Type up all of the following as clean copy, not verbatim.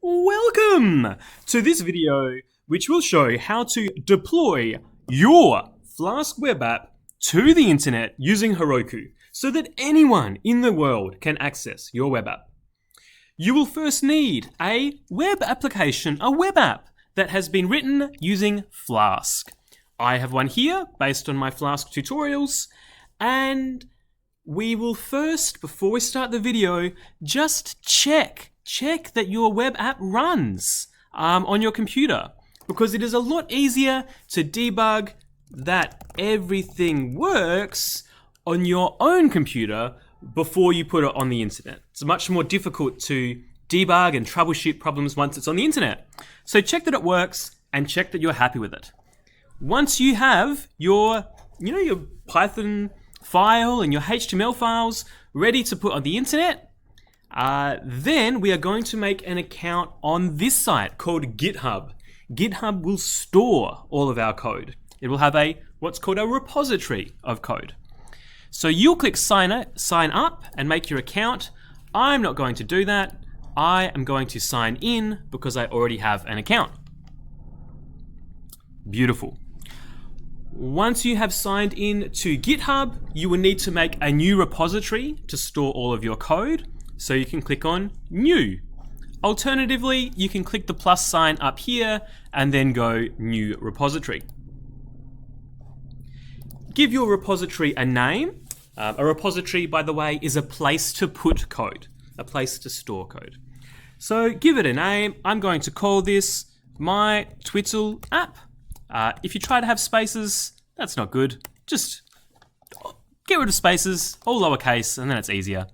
Welcome to this video, which will show how to deploy your Flask web app to the internet using Heroku so that anyone in the world can access your web app. You will first need a web application, a web app that has been written using Flask. I have one here based on my Flask tutorials, and we will first, before we start the video, just check that your web app runs on your computer, because it is a lot easier to debug that everything works on your own computer before you put it on the internet. It's much more difficult to debug and troubleshoot problems once it's on the internet. So check that it works and check that you're happy with it. Once you have your Python file and your HTML files ready to put on the internet, then we are going to make an account on this site called GitHub. GitHub will store all of our code. It will have what's called a repository of code. So you'll click sign up and make your account. I'm not going to do that. I am going to sign in because I already have an account. Beautiful. Once you have signed in to GitHub, you will need to make a new repository to store all of your code. So you can click on New. Alternatively, you can click the plus sign up here and then go New Repository. Give your repository a name. A repository, by the way, is a place to put code, a place to store code. So give it a name. I'm going to call this my Twittle app. If you try to have spaces, that's not good. Just get rid of spaces, all lowercase, and then it's easier.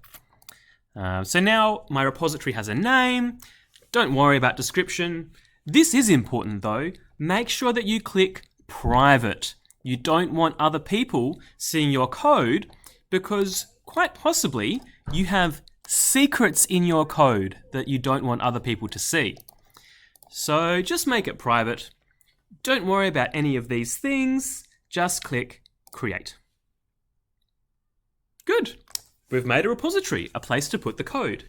So now my repository has a name. Don't worry about description. This is important though. Make sure that you click private. You don't want other people seeing your code because quite possibly you have secrets in your code that you don't want other people to see. So just make it private. Don't worry about any of these things. Just click create. Good. We've made a repository, a place to put the code.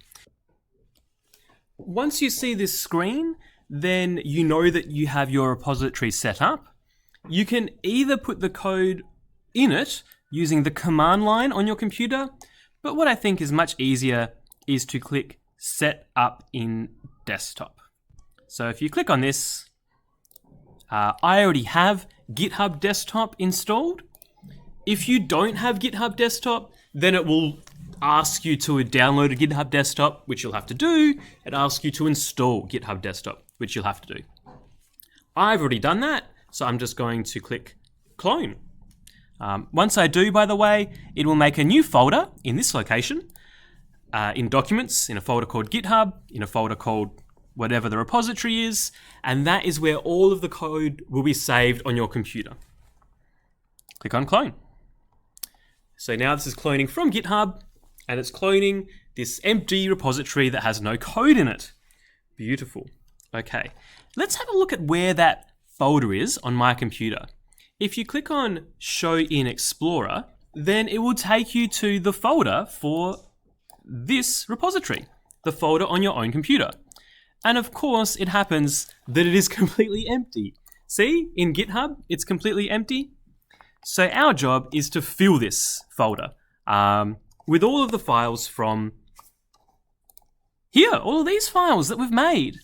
Once you see this screen, then you know that you have your repository set up. You can either put the code in it using the command line on your computer, but what I think is much easier is to click Set Up in Desktop. So if you click on this, I already have GitHub Desktop installed. If you don't have GitHub Desktop, then it will ask you to download a GitHub Desktop, which you'll have to do. It asks you to install GitHub Desktop, which you'll have to do. I've already done that, so I'm just going to click clone. Once I do, by the way, it will make a new folder in this location, in documents, in a folder called GitHub, in a folder called whatever the repository is, and that is where all of the code will be saved on your computer. Click on clone. So now this is cloning from GitHub, and it's cloning this empty repository that has no code in it. Beautiful. Okay, let's have a look at where that folder is on my computer. If you click on Show in Explorer, then it will take you to the folder for this repository, the folder on your own computer. And of course, it happens that it is completely empty. See, in GitHub, it's completely empty. So our job is to fill this folder with all of the files from here, all of these files that we've made.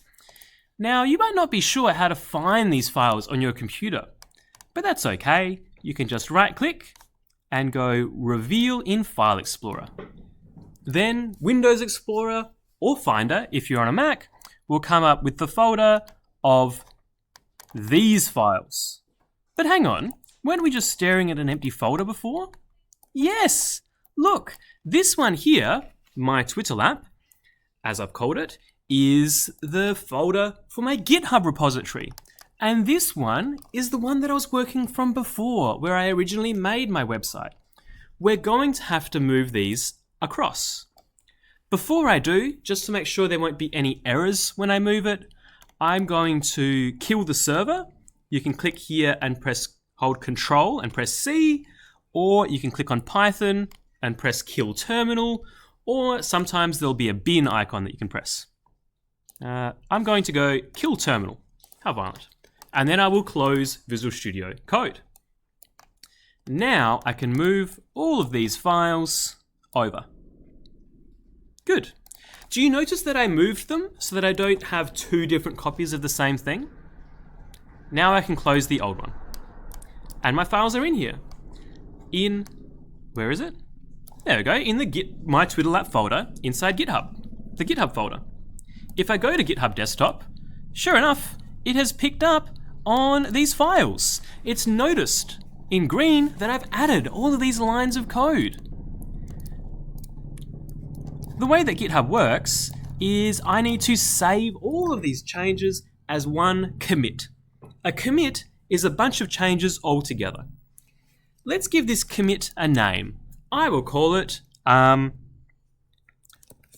Now, you might not be sure how to find these files on your computer, but that's okay. You can just right-click and go Reveal in File Explorer. Then Windows Explorer or Finder, if you're on a Mac, will come up with the folder of these files. But hang on, weren't we just staring at an empty folder before? Yes, look, this one here, my Twittle app, as I've called it, is the folder for my GitHub repository. And this one is the one that I was working from before, where I originally made my website. We're going to have to move these across. Before I do, just to make sure there won't be any errors when I move it, I'm going to kill the server. You can click here and hold Control and press C, or you can click on Python and press Kill Terminal, or sometimes there'll be a bin icon that you can press. I'm going to go kill terminal. How violent. And then I will close Visual Studio Code. Now I can move all of these files over. Good. Do you notice that I moved them so that I don't have two different copies of the same thing? Now I can close the old one. And my files are in here. Where is it? There we go, in the my Twittle app folder inside GitHub, the GitHub folder. If I go to GitHub Desktop, sure enough, it has picked up on these files. It's noticed in green that I've added all of these lines of code. The way that GitHub works is I need to save all of these changes as one commit. A commit is a bunch of changes all together. Let's give this commit a name. I will call it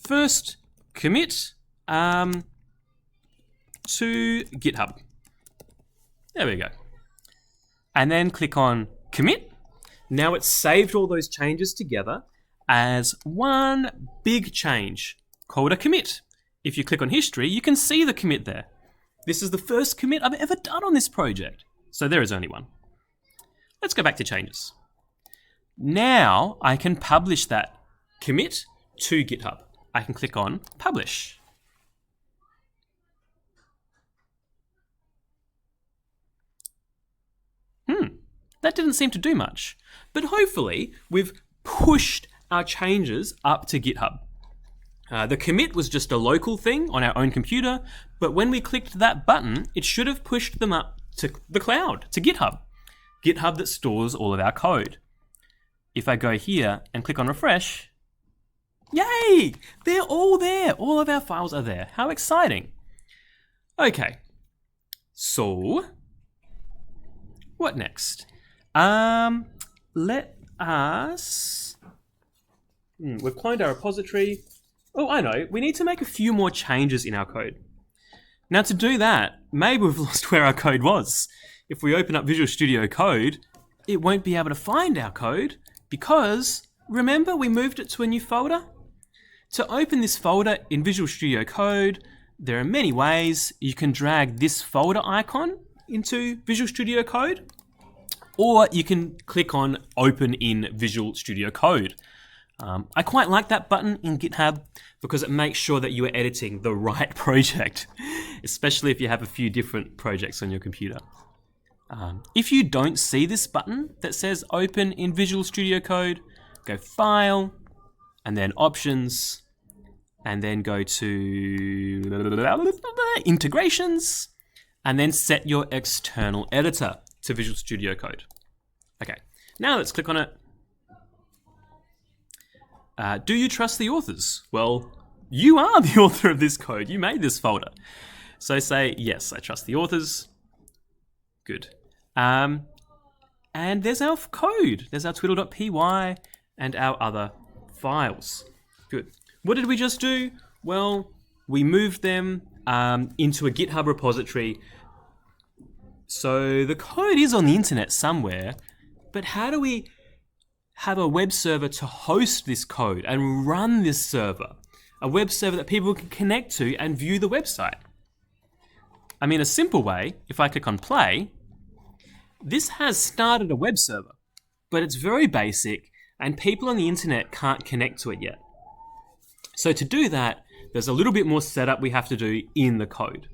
first commit to GitHub. There we go. And then click on commit. Now it's saved all those changes together as one big change called a commit. If you click on history, you can see the commit there. This is the first commit I've ever done on this project. So there is only one. Let's go back to changes. Now I can publish that commit to GitHub. I can click on publish. That didn't seem to do much, but hopefully we've pushed our changes up to GitHub. The commit was just a local thing on our own computer, but when we clicked that button, it should have pushed them up to the cloud, to GitHub. GitHub that stores all of our code. If I go here and click on refresh, yay! They're all there. All of our files are there. How exciting. Okay, so what next? Let us... we've cloned our repository. Oh, I know. We need to make a few more changes in our code. Now to do that, maybe we've lost where our code was. If we open up Visual Studio Code, it won't be able to find our code because, remember, we moved it to a new folder? To open this folder in Visual Studio Code, there are many ways. You can drag this folder icon into Visual Studio Code, or you can click on Open in Visual Studio Code. I quite like that button in GitHub because it makes sure that you are editing the right project, especially if you have a few different projects on your computer. If you don't see this button that says Open in Visual Studio Code, go File, and then Options, and then go to Integrations, and then set your external editor to Visual Studio Code. Okay, now let's click on it. Do you trust the authors? Well, you are the author of this code. You made this folder. So say, yes, I trust the authors. Good. And there's our code. There's our twittle.py and our other files. Good. What did we just do? Well, we moved them into a GitHub repository. So the code is on the internet somewhere, but how do we have a web server to host this code and run this server? A web server that people can connect to and view the website. I mean, a simple way, if I click on play, this has started a web server, but it's very basic and people on the internet can't connect to it yet. So to do that, there's a little bit more setup we have to do in the code.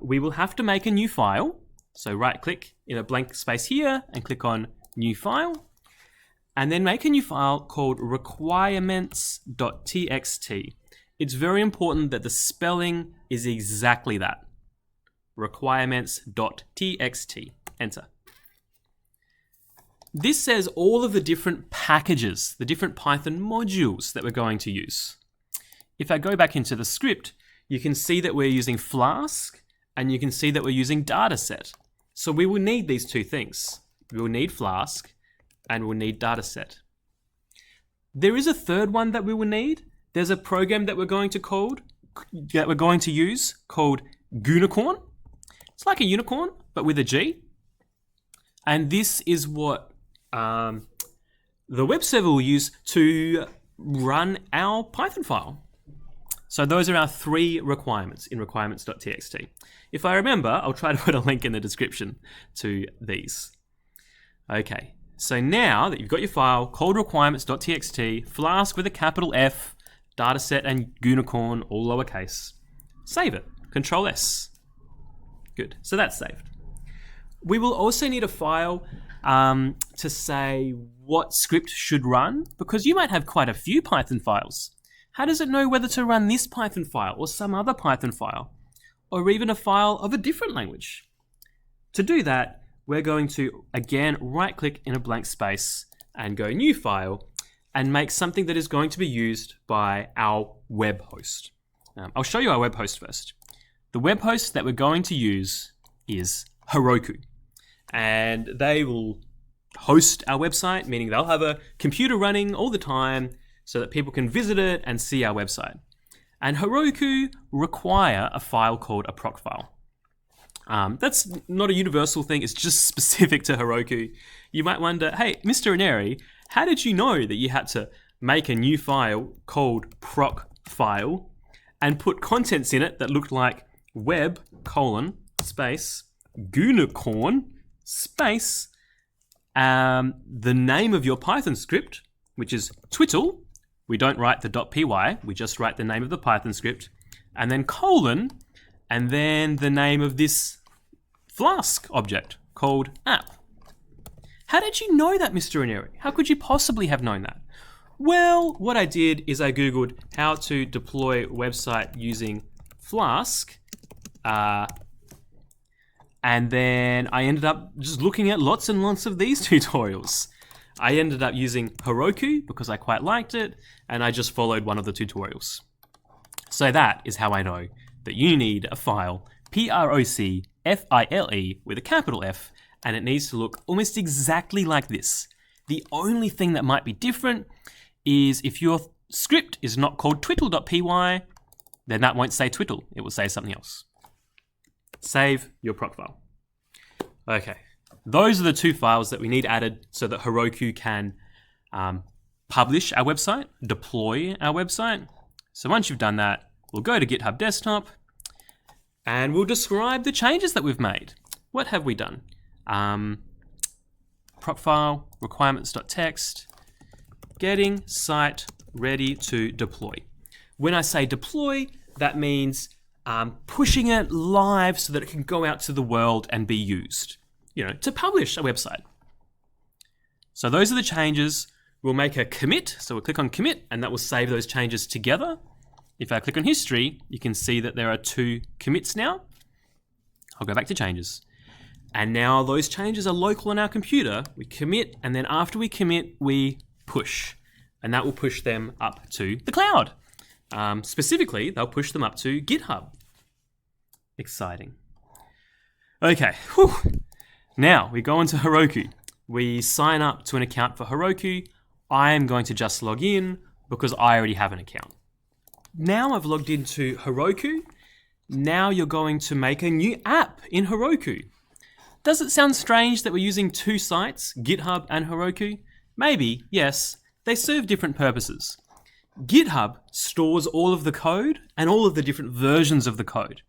We will have to make a new file. So right click in a blank space here and click on new file. And then make a new file called requirements.txt. It's very important that the spelling is exactly that. Requirements.txt. Enter. This says all of the different packages, the different Python modules that we're going to use. If I go back into the script, you can see that we're using Flask and you can see that we're using dataset. So we will need these two things. We will need Flask and we'll need dataset. There is a third one that we will need. There's a program that we're going to use called gunicorn. It's like a unicorn, but with a G. And this is what the web server will use to run our Python file. So those are our 3 requirements in requirements.txt. If I remember, I'll try to put a link in the description to these. Okay, so now that you've got your file called requirements.txt, Flask with a capital F, dataset and gunicorn all lowercase, save it, Control S. Good, so that's saved. We will also need a file to say what script should run, because you might have quite a few Python files. How does it know whether to run this Python file or some other Python file, or even a file of a different language? To do that, we're going to, again, right-click in a blank space and go New File, and make something that is going to be used by our web host. I'll show you our web host first. The web host that we're going to use is Heroku, and they will host our website, meaning they'll have a computer running all the time so that people can visit it and see our website. And Heroku require a file called a Procfile. That's not a universal thing, it's just specific to Heroku. You might wonder, hey, Mr. Aneri, how did you know that you had to make a new file called Procfile and put contents in it that looked like web, space, gunicorn, space, the name of your Python script, which is twittle. We don't write the .py, we just write the name of the Python script, and then colon, and then the name of this Flask object called app. How did you know that, Mr. Aneri? How could you possibly have known that? Well, what I did is I Googled how to deploy website using Flask, and then I ended up just looking at lots and lots of these tutorials. I ended up using Heroku because I quite liked it, and I just followed one of the tutorials. So that is how I know that you need a file, Procfile with a capital F, and it needs to look almost exactly like this. The only thing that might be different is if your script is not called twittle.py, then that won't say twittle, it will say something else. Save your Procfile. Okay, those are the 2 files that we need added so that Heroku can publish our website, deploy our website. So once you've done that, we'll go to GitHub Desktop and we'll describe the changes that we've made. What have we done? Procfile, requirements.txt, getting site ready to deploy. When I say deploy, that means pushing it live so that it can go out to the world and be used, to publish a website. So those are the changes. We'll make a commit. So we'll click on commit and that will save those changes together. If I click on history, you can see that there are 2 commits now. I'll go back to changes. And now those changes are local on our computer. We commit, and then after we commit, we push. And that will push them up to the cloud. Specifically, they'll push them up to GitHub. Exciting. Okay, whew. Now we go into Heroku. We sign up to an account for Heroku. I am going to just log in because I already have an account. Now I've logged into Heroku. Now you're going to make a new app in Heroku. Does it sound strange that we're using 2 sites, GitHub and Heroku? Maybe, yes. They serve different purposes. GitHub stores all of the code and all of the different versions of the code,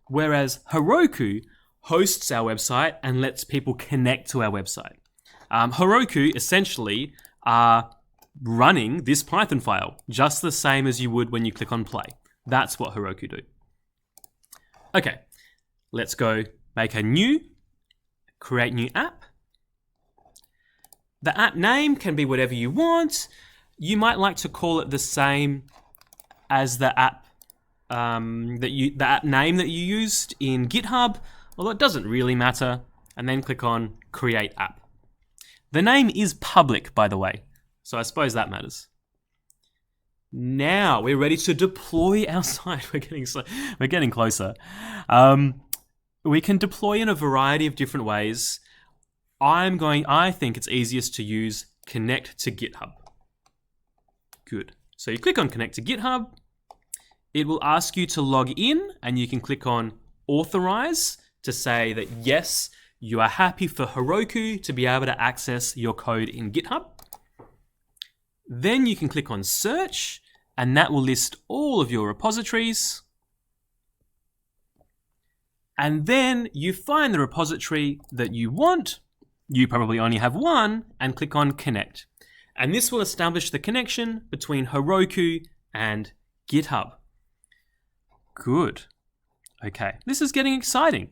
whereas Heroku hosts our website and lets people connect to our website. Heroku essentially are running this Python file just the same as you would when you click on play. That's what Heroku do. Okay, let's go make a new, create new app. The app name can be whatever you want. You might like to call it the same as the app the app name that you used in GitHub, although it doesn't really matter. And then click on Create App. The name is public, by the way, so I suppose that matters. Now we're ready to deploy our site. We're getting closer. We can deploy in a variety of different ways. I think it's easiest to use Connect to GitHub. Good. So you click on Connect to GitHub. It will ask you to log in, and you can click on Authorize to say that yes, you are happy for Heroku to be able to access your code in GitHub. Then you can click on Search, and that will list all of your repositories. And then you find the repository that you want. You probably only have one, and click on Connect. And this will establish the connection between Heroku and GitHub. Good. Okay, this is getting exciting.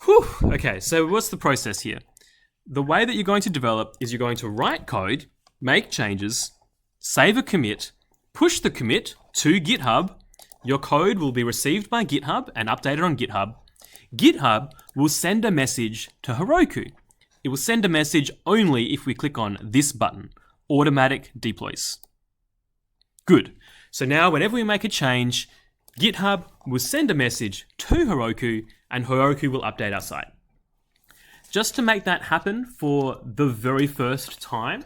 Whew. Okay, so what's the process here? The way that you're going to develop is you're going to write code, make changes, save a commit, push the commit to GitHub. Your code will be received by GitHub and updated on GitHub. GitHub will send a message to Heroku. It will send a message only if we click on this button, Automatic Deploys. Good. So now whenever we make a change, GitHub will send a message to Heroku and Heroku will update our site. Just to make that happen for the very first time,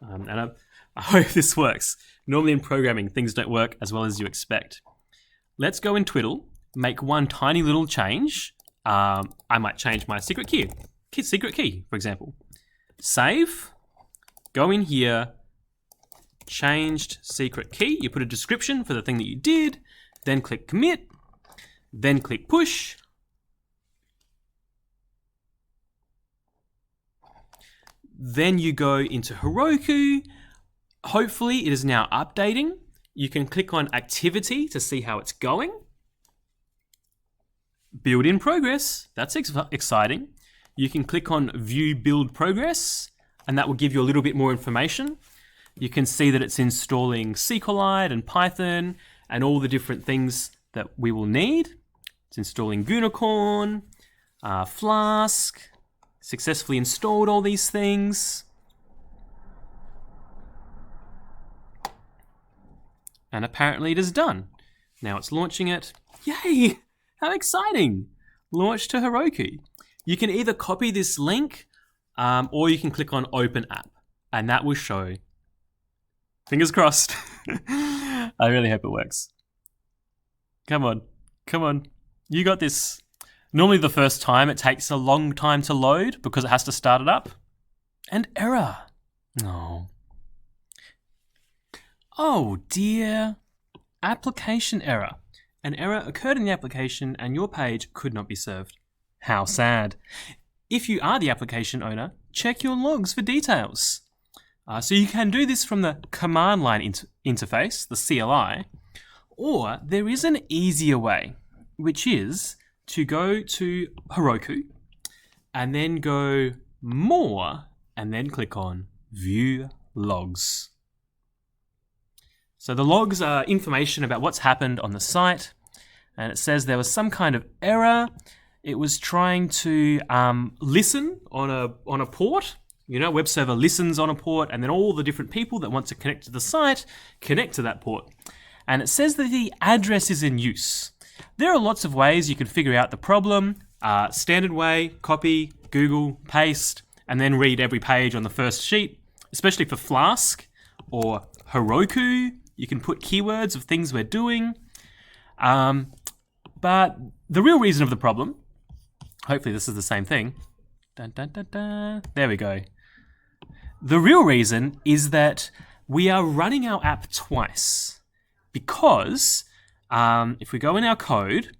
and I hope this works. Normally in programming, things don't work as well as you expect. Let's go in Twittle, make one tiny little change. I might change my secret key, for example. Save, go in here, changed secret key. You put a description for the thing that you did, then click commit, then click push. Then you go into Heroku. Hopefully it is now updating. You can click on activity to see how it's going. Build in progress, that's exciting. You can click on view build progress, and that will give you a little bit more information. You can see that it's installing SQLite and Python and all the different things that we will need. It's installing Gunicorn, Flask, successfully installed all these things. And apparently it is done. Now it's launching it. Yay! How exciting! Launch to Heroku. You can either copy this link or you can click on Open App, and that will show. Fingers crossed. I really hope it works. Come on, come on. You got this. Normally the first time it takes a long time to load because it has to start it up. And error. No. Oh dear. Application error. An error occurred in the application and your page could not be served. How sad. If you are the application owner, check your logs for details. So you can do this from the command line interface, the CLI, or there is an easier way, which is to go to Heroku and then go more and then click on View Logs. So the logs are information about what's happened on the site, and it says there was some kind of error. It was trying to listen on a port. You know, web server listens on a port, and then all the different people that want to connect to the site connect to that port. And it says that the address is in use. There are lots of ways you can figure out the problem. Standard way, copy, Google, paste, and then read every page on the first sheet, especially for Flask or Heroku. You can put keywords of things we're doing. But the real reason of the problem, hopefully this is the same thing. Dun, dun, dun, dun. There we go. The real reason is that we are running our app twice. Because if we go in our code,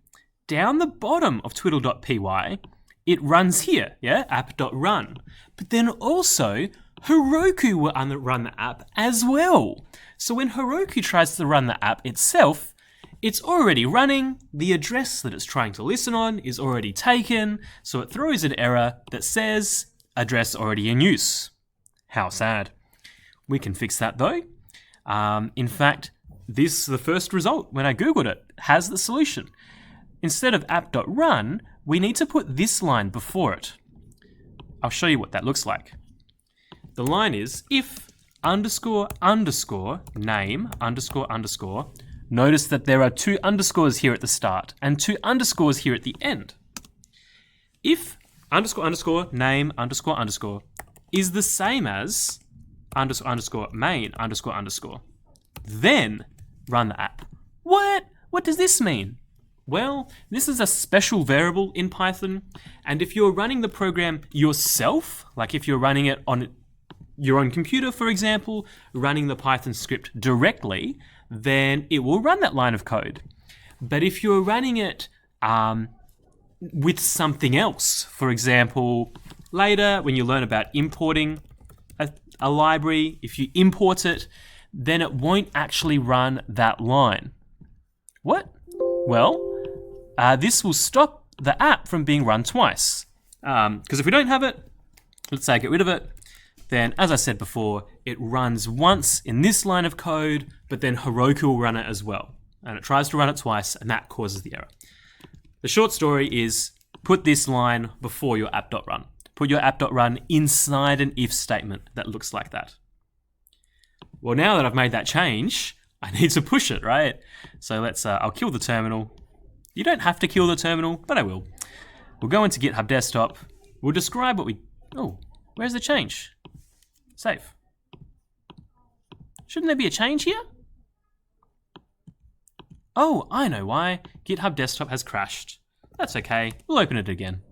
down the bottom of twittle.py, it runs here, yeah, app.run. But then also, Heroku will run the app as well. So when Heroku tries to run the app itself, it's already running, the address that it's trying to listen on is already taken, so it throws an error that says, address already in use. How sad. We can fix that though. In fact, the first result, when I Googled it, has the solution. Instead of app.run, we need to put this line before it. I'll show you what that looks like. The line is if __name __. Notice that there are 2 underscores here at the start and 2 underscores here at the end. If __name __, is the same as __main __, then run the app. What? What does this mean? Well, this is a special variable in Python, and if you're running the program yourself, like if you're running it on your own computer, for example, running the Python script directly, then it will run that line of code. But if you're running it with something else, for example, later when you learn about importing a library, if you import it, then it won't actually run that line. What? Well, this will stop the app from being run twice. Because if we don't have it, let's say I get rid of it, then as I said before, it runs once in this line of code, but then Heroku will run it as well. And it tries to run it twice, and that causes the error. The short story is put this line before your app.run. Put your app.run inside an if statement that looks like that. Well, now that I've made that change, I need to push it, right? So I'll kill the terminal. You don't have to kill the terminal, but I will. We'll go into GitHub Desktop. We'll describe what where's the change? Save. Shouldn't there be a change here? Oh, I know why. GitHub Desktop has crashed. That's okay, we'll open it again.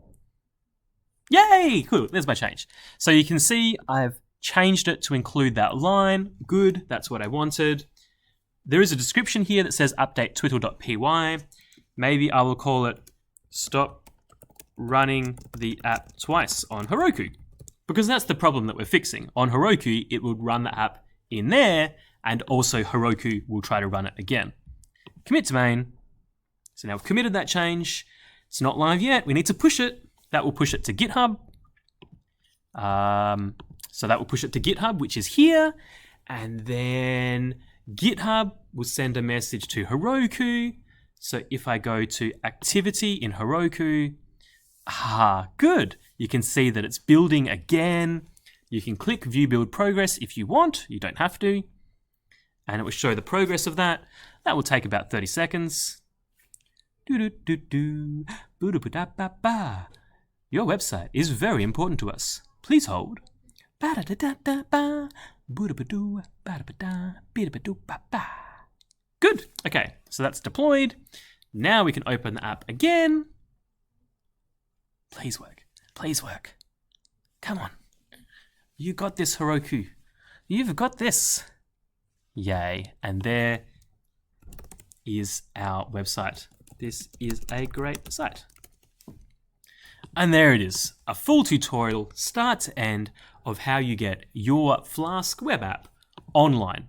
Yay, cool, there's my change. So you can see I've changed it to include that line. Good, that's what I wanted. There is a description here that says update twittle.py. Maybe I will call it stop running the app twice on Heroku, because that's the problem that we're fixing. On Heroku, it would run the app in there, and also Heroku will try to run it again. Commit to main. So now we've committed that change. It's not live yet. We need to push it. That will push it to GitHub. So that will push it to GitHub, which is here. And then GitHub will send a message to Heroku. So if I go to activity in Heroku, good. You can see that it's building again. You can click view build progress if you want. You don't have to. And it will show the progress of that. That will take about 30 seconds. Your website is very important to us. Please hold. Good. Okay, so that's deployed. Now we can open the app again. Please work. Please work. Come on. You got this, Heroku. You've got this. Yay. And there is our website. This is a great site. And there it is, a full tutorial, start to end, of how you get your Flask web app online.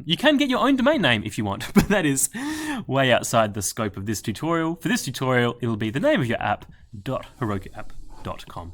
You can get your own domain name if you want, but that is way outside the scope of this tutorial. For this tutorial, it'll be the name of your app.herokuapp.com.